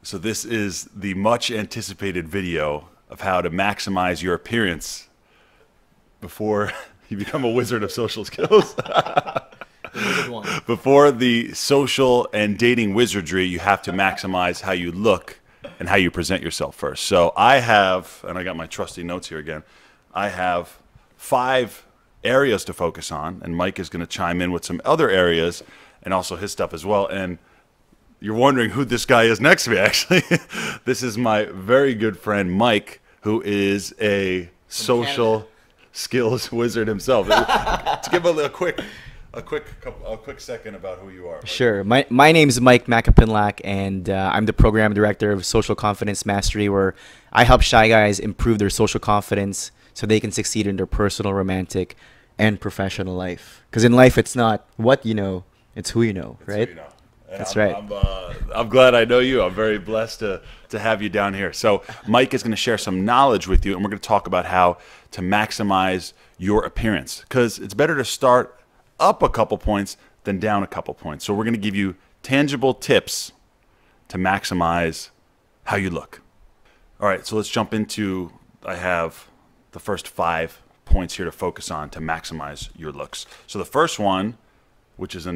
So this is the much anticipated video of how to maximize your appearance before you become a wizard of social skills. Before the social and dating wizardry, you have to maximize how you look and how you present yourself first. So I have, and I got my trusty notes here again, I have 5 areas to focus on, and Myke is going to chime in with some other areas and also his stuff as well. And you're wondering who this guy is next to me, actually. This is my very good friend, Myke, who is a social skills wizard himself. To give a quick second about who you are. Sure. My name is Myke Macapinlac, and I'm the program director of Social Confidence Mastery, where I help shy guys improve their social confidence so they can succeed in their personal, romantic, and professional life. Because in life, it's not what you know, it's who you know, right? That's right. I'm glad I know you. I'm very blessed to have you down here. So Myke is going to share some knowledge with you, and we're going to talk about how to maximize your appearance. Because it's better to start up a couple points than down a couple points. So we're going to give you tangible tips to maximize how you look. All right, so let's jump into, I have the first 5 points here to focus on to maximize your looks. So the first one, which is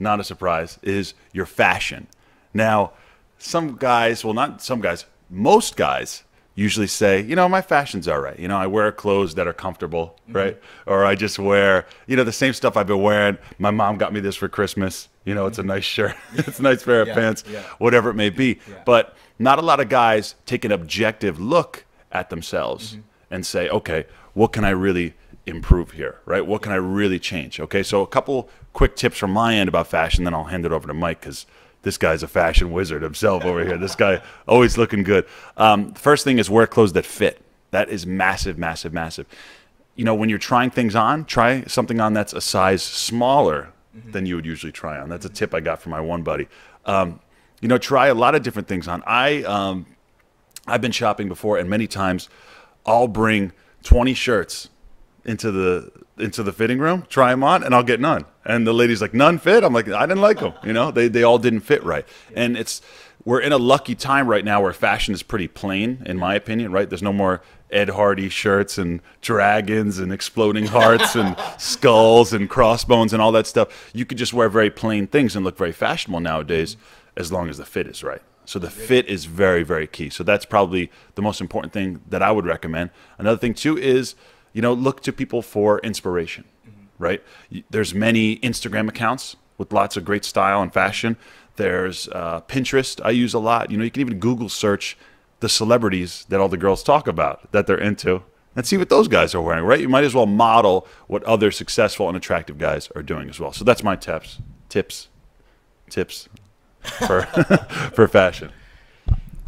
not a surprise, is your fashion. Now, some guys, well, not some guys, most guys usually say, you know, my fashion's all right. You know, I wear clothes that are comfortable, right? Or I just wear, you know, the same stuff I've been wearing. My mom got me this for Christmas. You know, it's a nice shirt. It's a nice pair of pants, whatever it may be. But not a lot of guys take an objective look at themselves and say, okay, what can I really improve here, right? What can I really change? Okay, so a couple quick tips from my end about fashion, then I'll hand it over to Myke, because this guy's a fashion wizard himself over here. This guy always looking good. First thing is wear clothes that fit. That is massive, massive, massive. You know, when you're trying things on, try something on that's a size smaller than you would usually try on. That's a tip I got from my one buddy. You know, try a lot of different things on. I've been shopping before, and many times I'll bring 20 shirts into the fitting room, try them on, and I'll get none. And the lady's like, none fit? I'm like, I didn't like them. You know, they all didn't fit right. And we're in a lucky time right now where fashion is pretty plain, in my opinion, right? There's no more Ed Hardy shirts and dragons and exploding hearts and skulls and crossbones and all that stuff. You could just wear very plain things and look very fashionable nowadays, as long as the fit is right. So the fit is very, very key. So that's probably the most important thing that I would recommend. Another thing too is, you know, look to people for inspiration, right? There's many Instagram accounts with lots of great style and fashion. There's Pinterest I use a lot. You know, you can even Google search the celebrities that all the girls talk about that they're into and see what those guys are wearing, right? You might as well model what other successful and attractive guys are doing as well. So that's my tips for, for fashion.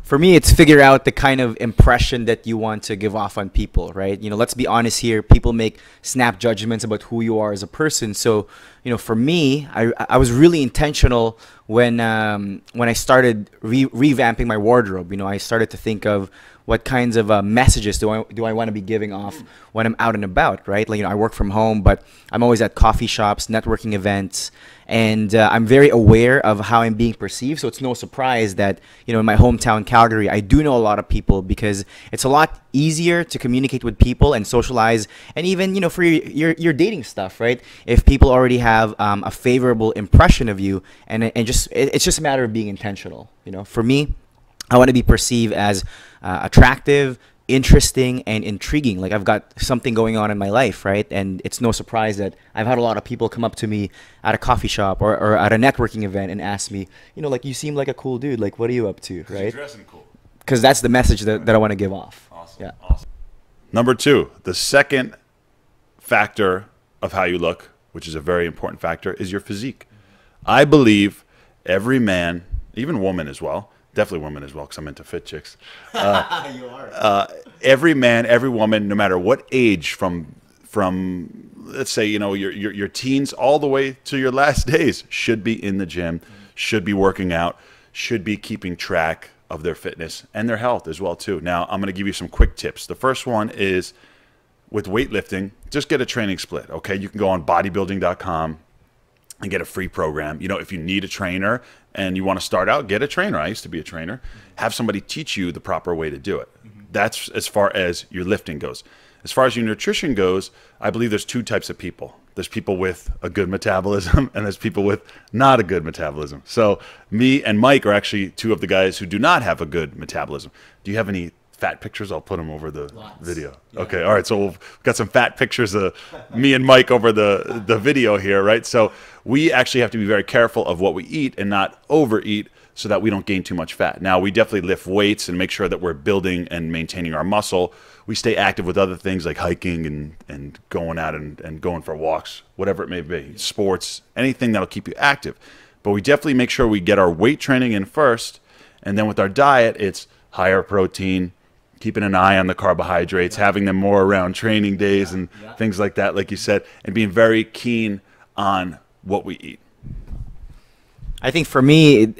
For me, it's figure out the kind of impression that you want to give off on people, right? You know, let's be honest here. People make snap judgments about who you are as a person. So, you know, for me, I was really intentional when I started revamping my wardrobe. You know, I started to think of what kinds of messages do I want to be giving off when I'm out and about, right? Like, you know, I work from home, but I'm always at coffee shops, networking events, and I'm very aware of how I'm being perceived. So it's no surprise that, you know, in my hometown, Calgary, I do know a lot of people, because it's a lot easier to communicate with people and socialize, and even, you know, for your dating stuff, right? If people already have a favorable impression of you, and it's just a matter of being intentional. You know, for me, I want to be perceived as attractive, interesting, and intriguing. Like, I've got something going on in my life, right? And it's no surprise that I've had a lot of people come up to me at a coffee shop or at a networking event and ask me, you know, like, you seem like a cool dude. Like, what are you up to, right? You're dressing cool. Because that's the message that I want to give off. Awesome. Yeah. Awesome. Number 2, the second factor of how you look, which is a very important factor, is your physique. I believe every man, even woman as well, definitely women as well, because I'm into fit chicks. You are. Every man, every woman, no matter what age, from let's say, you know, your teens all the way to your last days, should be in the gym, should be working out, should be keeping track of their fitness and their health as well too. Now, I'm going to give you some quick tips. The first one is with weightlifting, just get a training split. Okay, you can go on bodybuilding.com and get a free program. You know, if you need a trainer and you want to start out, get a trainer. I used to be a trainer. Have somebody teach you the proper way to do it. That's as far as your lifting goes. As far as your nutrition goes, I believe there's two types of people. There's people with a good metabolism and there's people with not a good metabolism. So me and Myke are actually two of the guys who do not have a good metabolism. Do you have any fat pictures? I'll put them over the video. Yeah. Okay, all right. So we've got some fat pictures of me and Myke over the video here, right? So we actually have to be very careful of what we eat and not overeat so that we don't gain too much fat. Now, we definitely lift weights and make sure that we're building and maintaining our muscle. We stay active with other things like hiking and going out and going for walks, whatever it may be, sports, anything that'll keep you active. But we definitely make sure we get our weight training in first, and then with our diet, it's higher protein, keeping an eye on the carbohydrates, having them more around training days and things like that, like you said, and being very keen on what we eat. I think for me,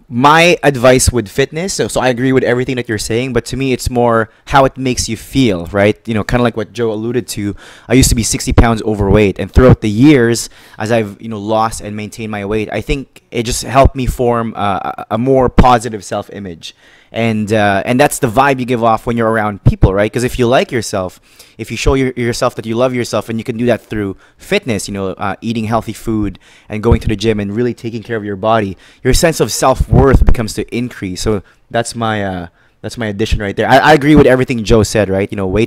my advice with fitness, so I agree with everything that you're saying, but to me, it's more how it makes you feel, right? You know, kind of like what Joe alluded to. I used to be 60 pounds overweight, and throughout the years, as I've, you know, lost and maintained my weight, I think it just helped me form a more positive self-image. And that's the vibe you give off when you're around people, right? Because if you like yourself, if you show yourself that you love yourself, and you can do that through fitness, you know, eating healthy food and going to the gym and really taking care of your body, your sense of self-worth becomes to increase. So that's my addition right there. I agree with everything Joe said, right? You know,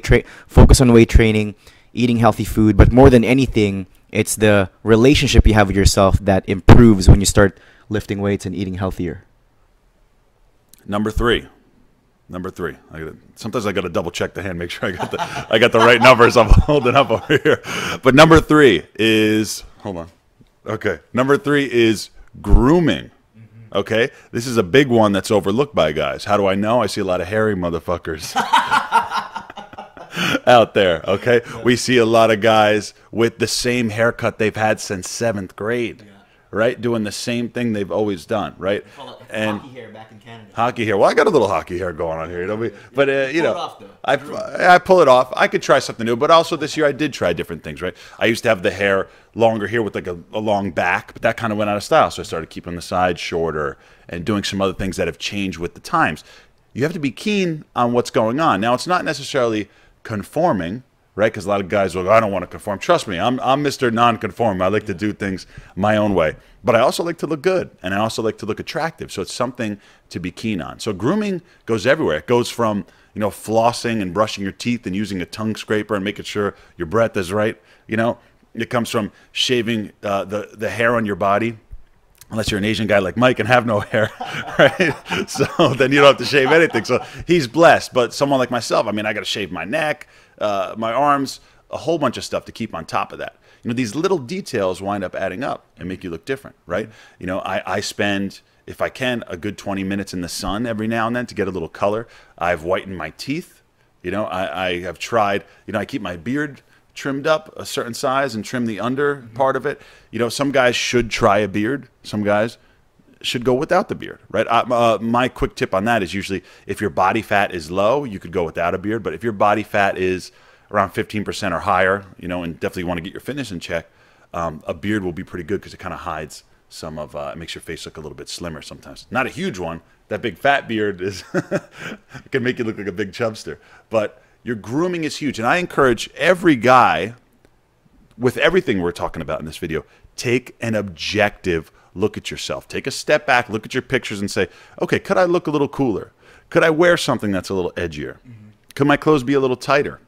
focus on weight training, eating healthy food, but more than anything, it's the relationship you have with yourself that improves when you start lifting weights and eating healthier. Number three. Sometimes I got to double check the hand, make sure I got the right numbers I'm holding up over here. But number three is, hold on. Okay. Number three is grooming. Okay. This is a big one that's overlooked by guys. How do I know? I see a lot of hairy motherfuckers out there. Okay. We see a lot of guys with the same haircut they've had since 7th grade. Right, doing the same thing they've always done, right? And hockey hair back in Canada. Hockey hair. Well, I got a little hockey hair going on here, you know. But you know, I pull it off. I could try something new, but also this year I did try different things, right? I used to have the hair longer here with like a long back, but that kind of went out of style, so I started keeping the sides shorter and doing some other things that have changed with the times. You have to be keen on what's going on. Now, it's not necessarily conforming, right? Because a lot of guys will go, I don't want to conform. Trust me, I'm Mr. Non-conform. I like to do things my own way. But I also like to look good, and I also like to look attractive. So it's something to be keen on. So grooming goes everywhere. It goes from, you know, flossing and brushing your teeth and using a tongue scraper and making sure your breath is right. You know, it comes from shaving the hair on your body. Unless you're an Asian guy like Myke and have no hair, right? So then you don't have to shave anything. So he's blessed. But someone like myself, I mean, I got to shave my neck, my arms, a whole bunch of stuff to keep on top of that. You know, these little details wind up adding up and make you look different, right? You know, I spend, if I can, a good 20 minutes in the sun every now and then to get a little color. I've whitened my teeth. You know, I have tried, you know, I keep my beard trimmed up a certain size and trim the under part of it. You know, some guys should try a beard. Some guys should go without the beard, right? My quick tip on that is usually if your body fat is low, you could go without a beard. But if your body fat is around 15% or higher, you know, and definitely want to get your fitness in check, a beard will be pretty good because it kind of hides some of, it makes your face look a little bit slimmer sometimes. Not a huge one. That big fat beard is it can make you look like a big chubster. But your grooming is huge. And I encourage every guy, with everything we're talking about in this video, take an objective look at yourself. Take a step back, look at your pictures and say, okay, could I look a little cooler? Could I wear something that's a little edgier? Could my clothes be a little tighter?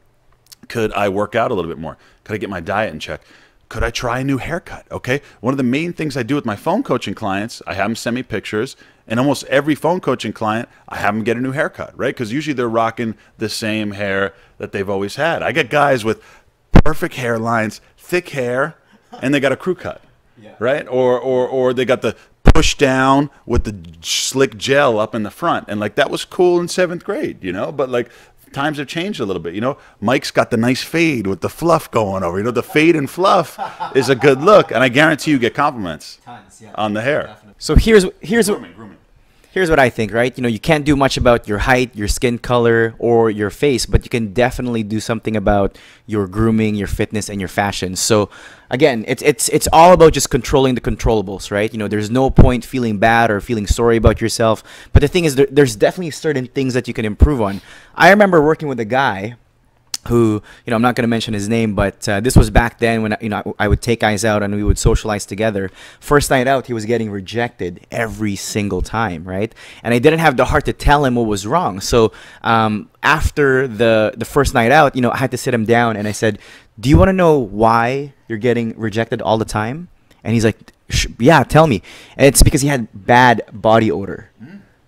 Could I work out a little bit more? Could I get my diet in check? Could I try a new haircut? Okay. One of the main things I do with my phone coaching clients, I have them send me pictures, and almost every phone coaching client, I have them get a new haircut, right? Because usually they're rocking the same hair that they've always had. I get guys with perfect hairlines, thick hair, and they got a crew cut, right? Or they got the push down with the slick gel up in the front. And like that was cool in 7th grade, you know, but like times have changed a little bit, you know. Myke's got the nice fade with the fluff going over. You know, the fade and fluff is a good look, and I guarantee you get compliments on the hair. So here's grooming. Here's what I think, right? You know, you can't do much about your height, your skin color, or your face, but you can definitely do something about your grooming, your fitness, and your fashion. So, again, it's all about just controlling the controllables, right? You know, there's no point feeling bad or feeling sorry about yourself. But the thing is, there's definitely certain things that you can improve on. I remember working with a guy who, you know, I'm not going to mention his name, but this was back then when, you know, I would take guys out and we would socialize together. First night out, he was getting rejected every single time, right? And I didn't have the heart to tell him what was wrong. So after the first night out, you know, I had to sit him down and I said, do you want to know why you're getting rejected all the time? And he's like, yeah, tell me. And it's because he had bad body odor,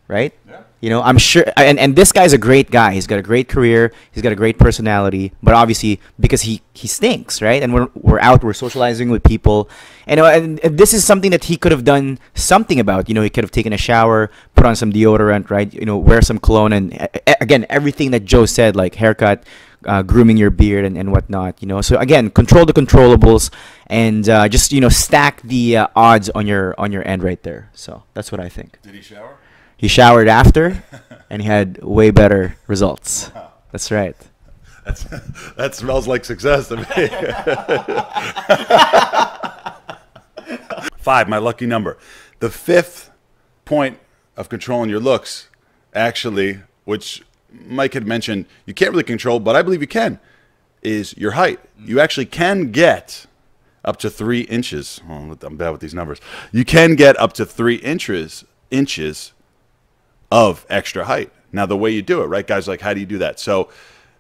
right? Yeah. You know, I'm sure, and this guy's a great guy. He's got a great career. He's got a great personality. But obviously, because he stinks, right? And we're out, we're socializing with people. And this is something that he could have done something about. You know, he could have taken a shower, put on some deodorant, right? You know, wear some cologne. And again, everything that Joe said, like haircut, grooming your beard and whatnot. You know, so again, control the controllables and just, you know, stack the odds on your end right there. So that's what I think. Did he shower? He showered after, and he had way better results. Wow. That's right. That smells like success to me. 5, my lucky number. The 5th point of controlling your looks, actually, which Myke had mentioned, you can't really control, but I believe you can, is your height. You actually can get up to 3 inches. Oh, I'm bad with these numbers. You can get up to 3 inches of extra height. Now, the way you do it, right, guys, like, how do you do that? So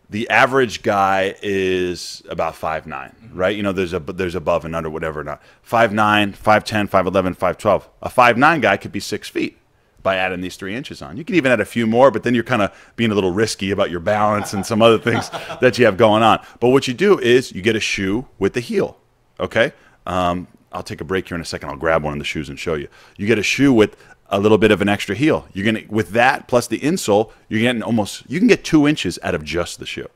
the average guy is about 5'9", right? You know, there's above and under, whatever, not 5'9", 5'10", 5'11", 5'12". A 5'9" guy could be 6 feet by adding these 3 inches on. You can even add a few more, but then you're kind of being a little risky about your balance and some other things that you have going on. But what you do is you get a shoe with the heel, okay? I'll take a break here in a second. I'll grab one of the shoes and show you. You get a shoe with a little bit of an extra heel. You're gonna, with that plus the insole, you're getting you can get 2 inches out of just the shoe,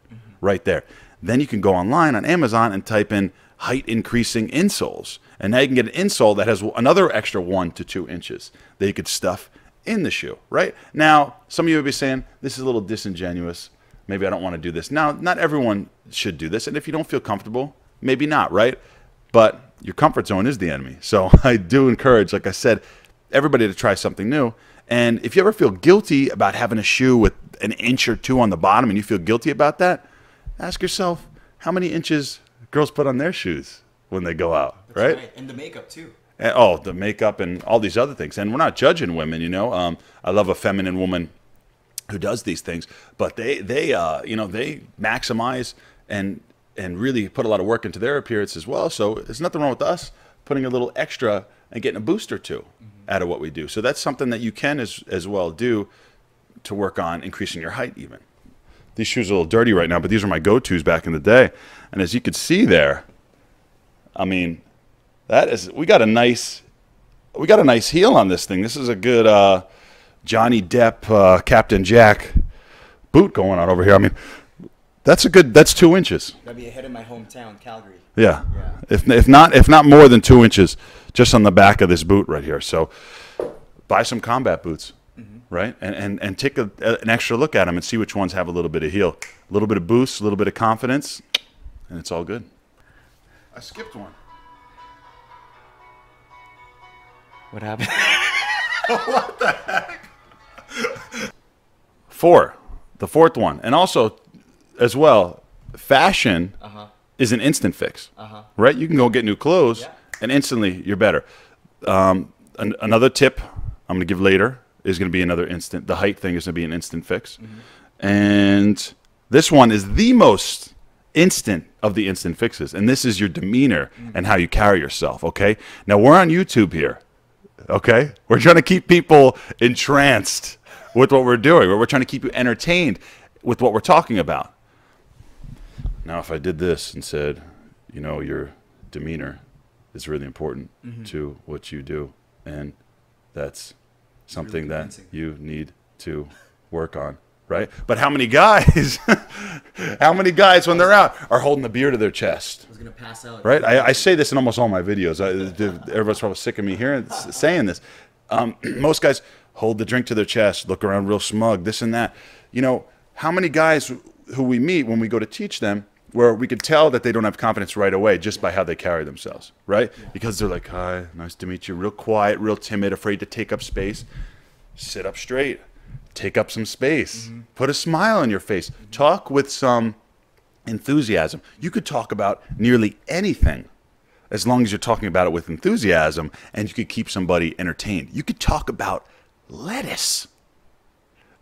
right there. Then you can go online on Amazon and type in height increasing insoles, and now you can get an insole that has another extra 1 to 2 inches that you could stuff in the shoe. Right now, some of you would be saying this is a little disingenuous. Maybe I don't want to do this. Now, not everyone should do this, and if you don't feel comfortable, maybe not, right? But your comfort zone is the enemy. So I do encourage, like I said, everybody to try something new. And if you ever feel guilty about having a shoe with an inch or 2 on the bottom and you feel guilty about that, ask yourself how many inches girls put on their shoes when they go out. That's right? And the makeup too. And, oh, the makeup and all these other things. And we're not judging women, you know. I love a feminine woman who does these things, but they you know, they maximize and really put a lot of work into their appearance as well. So there's nothing wrong with us putting a little extra and getting a boost or 2 out of what we do. So that's something that you can as well do to work on increasing your height even. These shoes are a little dirty right now, but these are my go-tos back in the day. And as you can see there, I mean, we got a nice heel on this thing. This is a good Johnny Depp, Captain Jack boot going on over here. I mean, that's 2 inches. That'd be ahead of my hometown, Calgary. Yeah. If not more than 2 inches just on the back of this boot right here. So buy some combat boots, right? And take an extra look at them and see which ones have a little bit of heel, a little bit of boost, a little bit of confidence, and it's all good. I skipped one. What happened? What the heck? 4, the 4th one. And also, as well, fashion is an instant fix, right? You can go get new clothes, and instantly you're better. Another tip I'm going to give later is going to be another instant. The height thing is going to be an instant fix. And this one is the most instant of the instant fixes. And this is your demeanor and how you carry yourself, okay? Now, we're on YouTube here, okay? We're trying to keep people entranced with what we're doing. We're trying to keep you entertained with what we're talking about. Now, if I did this and said, you know, your demeanor is really important to what you do, and that's something really that you need to work on, right? But how many guys, when they're out, are holding the beer to their chest? I was going to pass out. Right? I say this in almost all my videos. Everybody's probably sick of me saying this. Most guys hold the drink to their chest, look around real smug, this and that. You know, how many guys who we meet when we go to teach them, where we could tell that they don't have confidence right away just by how they carry themselves, right? Yeah. Because they're like, hi, nice to meet you, real quiet, real timid, afraid to take up space. Sit up straight, take up some space, put a smile on your face, talk with some enthusiasm. You could talk about nearly anything as long as you're talking about it with enthusiasm, and you could keep somebody entertained. You could talk about lettuce.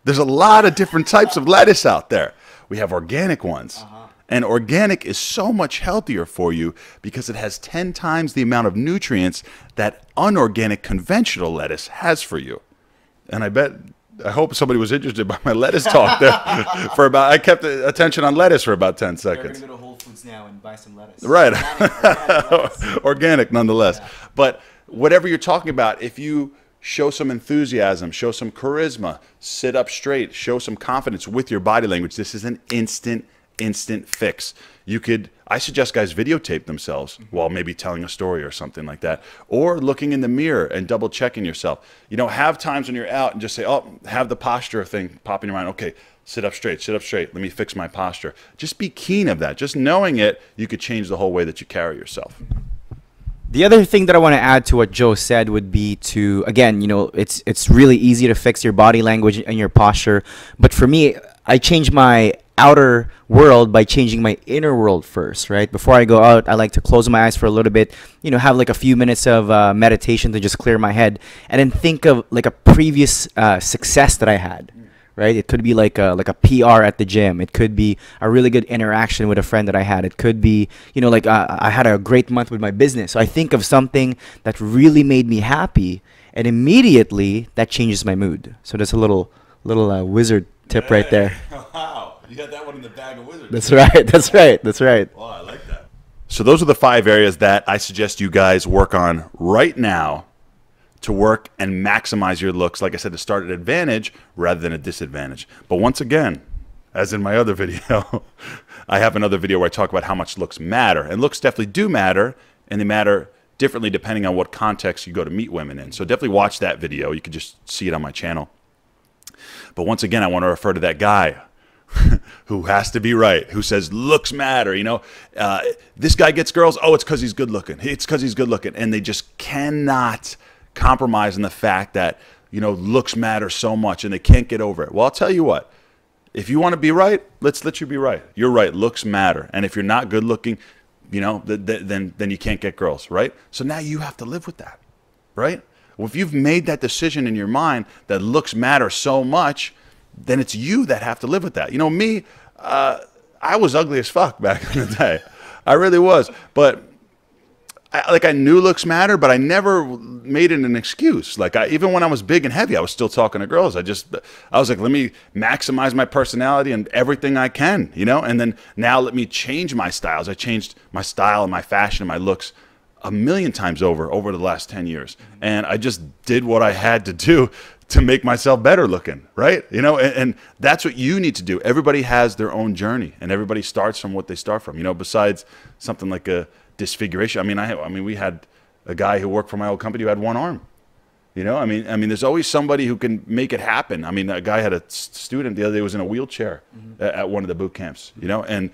There's a lot of different types of lettuce out there. We have organic ones. And organic is so much healthier for you because it has 10 times the amount of nutrients that unorganic conventional lettuce has for you. And I hope somebody was interested by my lettuce talk there. I kept attention on lettuce for about 10 seconds. We're going to go to Whole Foods now and buy some lettuce. Right. Organic, Organic nonetheless. Yeah. But whatever you're talking about, if you show some enthusiasm, show some charisma, sit up straight, show some confidence with your body language, this is an instant fix. I suggest guys videotape themselves while maybe telling a story or something like that, or looking in the mirror and double checking yourself. You know, have times when you're out and just say, oh, have the posture thing pop in your mind. Okay, sit up straight, let me fix my posture. Just be keen of that. Just knowing it, you could change the whole way that you carry yourself. The other thing that I want to add to what Joe said would be to, again, you know, it's really easy to fix your body language and your posture, but for me, I change my outer world by changing my inner world first, right? Before I go out, I like to close my eyes for a little bit, you know, have like a few minutes of meditation to just clear my head, and then think of like a previous success that I had, right? It could be like a PR at the gym. It could be a really good interaction with a friend that I had. It could be, you know, like I had a great month with my business. So I think of something that really made me happy, and immediately that changes my mood. So that's a little wizard tip right there. Wow. You got that one in the bag of wizards. That's right. That's right. That's right. Well, I like that. So those are the 5 areas that I suggest you guys work on right now to work and maximize your looks. Like I said, to start at an advantage rather than a disadvantage. But once again, as in my other video, I have another video where I talk about how much looks matter. And looks definitely do matter, and they matter differently depending on what context you go to meet women in. So definitely watch that video. You can just see it on my channel. But once again, I want to refer to that guy who has to be right, who says looks matter. You know, this guy gets girls. Oh, it's because he's good looking. It's because he's good looking. And they just cannot compromise on the fact that, you know, looks matter so much, and they can't get over it. Well, I'll tell you what. If you want to be right, let's let you be right. You're right. Looks matter. And if you're not good looking, you know, then you can't get girls, right? So now you have to live with that, right? Well, if you've made that decision in your mind that looks matter so much, then it's you that have to live with that. You know, me, I was ugly as fuck back in the day. I really was. But I knew looks matter, but I never made it an excuse. Like even when I was big and heavy, I was still talking to girls. I was like, let me maximize my personality and everything I can, you know? And then now let me change my styles. I changed my style and my fashion and my looks a million times over the last 10 years. And I just did what I had to do to make myself better looking, right? You know, and that's what you need to do. Everybody has their own journey, and everybody starts from what they start from. You know, besides something like a disfiguration. I mean, we had a guy who worked for my old company who had 1 arm. You know, I mean, there's always somebody who can make it happen. I mean, a guy had a student the other day who was in a wheelchair at one of the boot camps. You know, and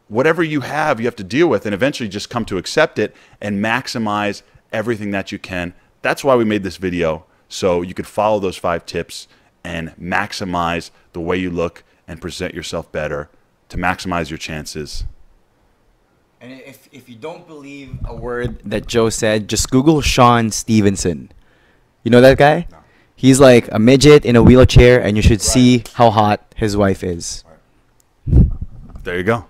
whatever you have to deal with, and eventually just come to accept it and maximize everything that you can. That's why we made this video, so you could follow those 5 tips and maximize the way you look and present yourself better to maximize your chances. And if you don't believe a word that Joe said, just Google Sean Stevenson. You know that guy? No. He's like a midget in a wheelchair, and you should see how hot his wife is. There you go.